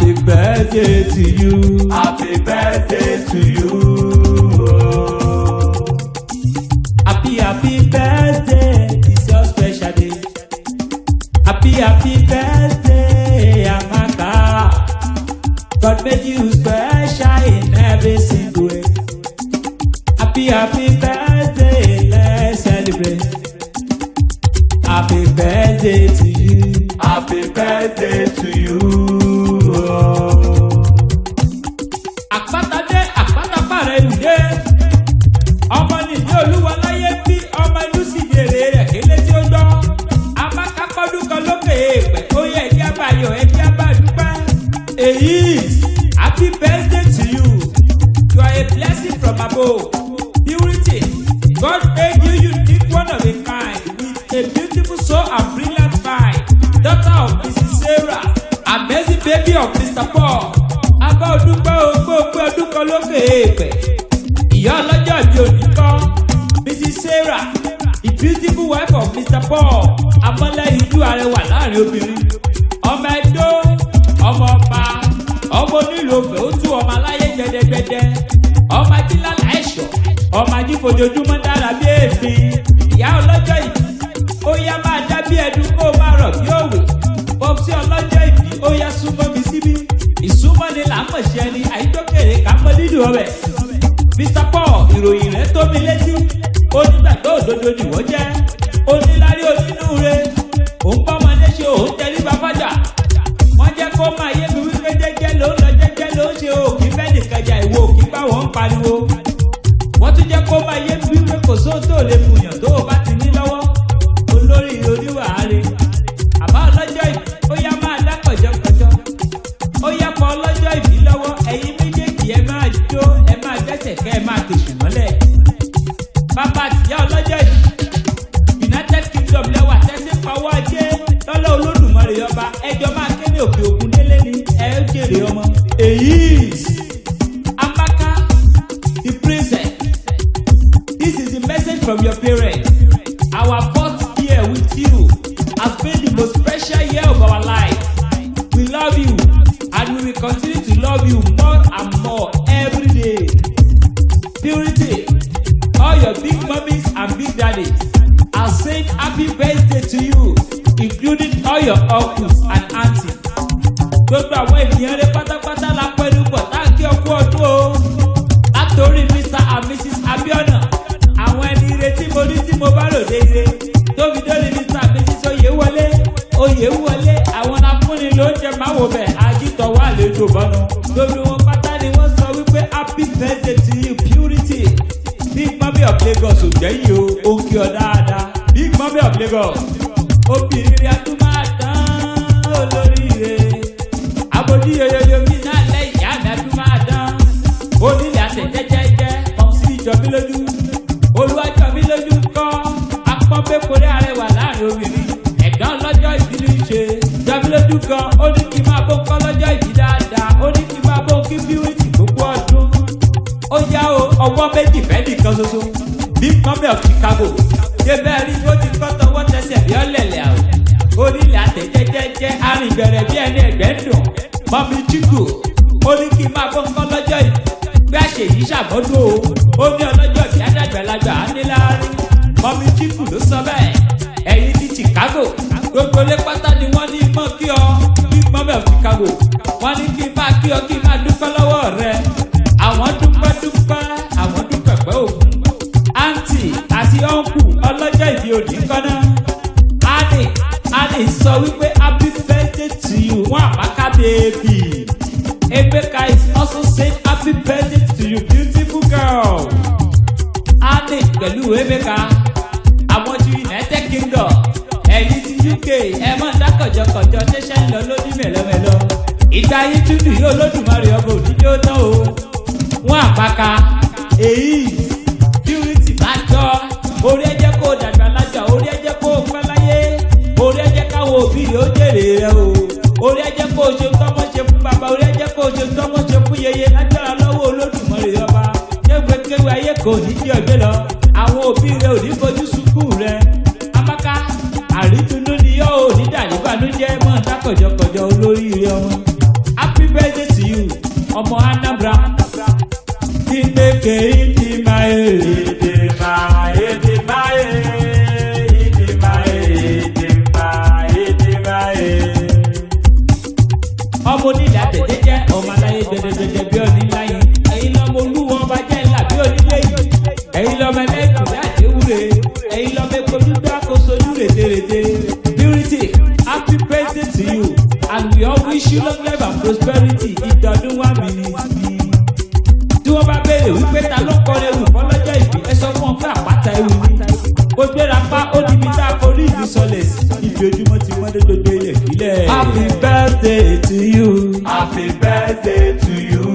Happy birthday to you. Happy birthday to you. Happy birthday. It's your special day. Happy birthday, Amaka. God made you special in every single way. Happy birthday, let's celebrate. Happy birthday to you. Happy birthday to you. Àpáta dé, àpáta pàrọ̀ ìlú dé. Ọmọ nìdí Olúwa láyé bí ọmọ inú sì jèrè rẹ̀ kélé tí ó gbọ́. Amaka kọ́dún kan lókè èèpẹ̀, ó yẹ ẹ̀jẹ̀ àbáyọ̀ ẹ̀jẹ̀ àbádúpẹ́. EHISS, happy birthday to you. You are a blessing from above. Purity, God made you unique, one of a kind, with a beautiful soul and brilliant mind. Daughter of Mrs. Sarah, amazing baby of Mr. Paul. Abá odúpẹ́ ògbóògbé ọdún kan lókè èèpẹ̀. Ìyá ọlọ́jọ́ ìbí òní kọ́, Mrs. Sarah, the beautiful wife of Mr. Paul. Amọ́lẹ̀ ìjú arẹwà láàrin obìnrin. Ọmọ Ẹdó, ọmọ ọba, ọmọ onílù òfè ó tú ọmọ aláyé gbẹdẹgbẹdẹ. Ọmọ ajílálà ẹ̀ṣọ́, ọmọ ajífojoojúmọ́ dára bí èéfín. Ìyá ọlọ́jọ́ ìbí, ó yá máa dá bí ẹdun kó máa rọ̀ bí òwe. Pọ́psí ọlọ́jọ́ ìbí, ó yá súnmọ́ mi síbí. Ìsúnmọ́ ni là ń mọ̀ ṣe ni àìtókèrè ká mọ́ dídùn ọbẹ̀. Mr. Paul, ìròyìn rẹ̀ tó mi létí. Onígbàgbọ́ òdodo ni wọ́n jẹ́. Onílárí onínúure. Òun bọ́mọdé ṣe òun tẹríba fájà. Wọ́n jẹ́ kó máa yé mi wípé jẹ́jẹ́ ló ń lọ jẹ́jẹ́ ló ń ṣe òkì fẹ́ nìkan jà ìwò òkì bá wọn ń pariwo. Wọ́n tún jẹ́ kó máa yé mi wípé kò sóhun tó lè fùyàn tó o bá ti ní lọ́wọ́. Olórí oníwàárí. Àbá ọlọ́jọ́ ìbí, ó yá máa dá kọ̀jọ́kọ̀jọ́. Ó yá pọ̀ ọlọ́jọ́ ìbí lọ́wọ́. Ẹ̀yin méjèèjì ẹ máa jó, ẹ máa gbẹ́sẹ̀ kẹ́ ẹ máa tèṣù mọ́lẹ̀. Bàbá àtìyá ọlọ́jọ́ ìbí. United Kingdom lẹ́wà tẹ́sí pawọ́ ajé. Lọ́lọ́ Olódùmarè ọba ẹjọ́ máa ké ní òkè òkun délé ni ẹ ó jèrè ọmọ. EHISS, Amaka, the princess. This is the message from your parents. Our first year with you has been the most special year of our life. We love you and we will continue to love you more and more every day. Purity, all your big mummies and big daddies are saying happy birthday to you, including all your uncles and aunties. Gbogbo àwọn ènìyàn rẹ pátápátá la pẹ̀lú pọ̀ táàkì ọkú ọdún o. Látòrí Mr. and Mrs. Abiona, àwọn ẹni ire tí mo rí tí mo bá rò déédéé. Tóbi dórí Mr. and Mrs. Oyèwọlé, àwọn afúnni ló ń jẹ máa wò bẹ̀ àjítọ̀ wà lẹ́jọ́ bọ́nu. Gbogbo wọn pátá ni wọ́n sọ wípé happy birthday to you, Purity. Big Mummy of Lagos ò jẹ́yìn o, ó kí ọ dáadáa. Big Mummy of Lagos, obìnrin rẹ̀ tún máa dán olóríire. Abojú yoyoyo mi náà lẹ́yìn ìyá mi tún máa dán. Onílé àtẹ̀jẹ́jẹ́jẹ́, ọ̀sìn ìjọbí lójú. Olúwàjọ mi lójú kọ́, apọ́npẹ́kọ̀rẹ́ arẹwà láàrin obìnrin. Ẹ̀gbọ́n lọ́jọ́ ìbí ní í ṣe. Jọbí lójú kan, ó ní kí n máa bó kọ́ lọ́jọ́ ìbí dáadáa. Ó ní kí n máa bó kí Purity gbogbo ọdún. Ó yá o, ọwọ́ méjì fẹ́ nìkan ṣoṣo. Big Mummy of Chicago. Ṣé bẹ́ẹ̀ rí bó ti kọ́ tọwọ́ tẹsẹ̀ bí ọ̀lẹ̀lẹ̀ àwọ̀? Onílé àtẹ̀jẹ́jẹ́jẹ́ arìnbẹ̀rẹ̀ bí ẹni ẹ̀gbẹ́ dùn. Mọ́mí Chico, ó ní kí n máa bó kọ́ lọ́jọ́ ìbí. Bí àṣeyìí ṣàmọ́dún o, ó ní ọlọ́jọ́ ìbí àdàgbàlagbà á ní láárín. Mọ́mí Chico ló sọ bẹ́ẹ̀. Ẹ̀yin ní Chicago, gbogbo ilé pátá ni wọ́n ní mọ́ kí ọ. Big Mummy of Chicago, wọ́n ní kí n máa kí ọ kí n máa dúpẹ́ lọ́wọ́ rẹ. Àwọn dúpẹ́ pẹ́ òkun. Àǹtí àti ọ̀nkù ọlọ́jọ́ ìbí òní kọ́ná. Annie sọ wípé happy birthday to you, one Amaka baby. Emeka is also saying happy birthday to you, beautiful girl. Annie pẹ̀lú Emeka, àwọn ti United Kingdom, ẹ̀yin ti UK, ẹ máa dá kọ̀jọ̀kọ̀jọ̀ ṣẹ̀ṣẹ̀ ń lọ lóní mẹ̀lọ́mẹ̀lọ́. Ìgbà yín tún nìyí Olódùmarè ọba òdíjé ó tán o. Wọ́n Amaka, EHISS, Purity máa jọ. Orí ẹ̀jẹ̀ kó dàgbà lájà, orí ẹ̀jẹ̀ kó pẹ́ láyé. Orí ẹ̀jẹ̀ káwọn òbí rẹ̀ ó jèrè rẹ̀ o. Orí ẹ̀jẹ̀ kó ṣe tọ́mọ ṣe fún bàbá, orí ẹ̀jẹ̀ kó ṣe tọ́mọ ṣe fún yeye lágbára lọ́wọ́ Olódùmarè ọba. Kéwékéwé ayé kò ní jẹ́ ọ̀gbẹ́ lọ. Àwọn òbí rẹ̀ ò ní fojú sunkún rẹ̀. Amaka, àrídùnnú ni yóò ní dàníbànújẹ́ mọ́ dákọ̀jọ̀kọ̀jọ̀ olóríire ọmọ. Happy birthday. lọ́mọ epo dúdú àkóso ojú rètérètè. Purity, happy birthday to you and we all wish you long life and prosperity. Ìdọ̀dún 1 minute ni. Tí wọ́n bá béèrè wípé ta ló kọrin ewì fọlọ́jọ́ ìbí ẹ sọ fún ọ pé àpáta ewì ni. Ó gbéra pa ó níbi tá a forí ìlú sọlẹ̀ sí. Ibi ojúmọ́ ti mọ́ dé gbogbo ilẹ̀ kílẹ̀. Happy birthday to you. Happy birthday to you.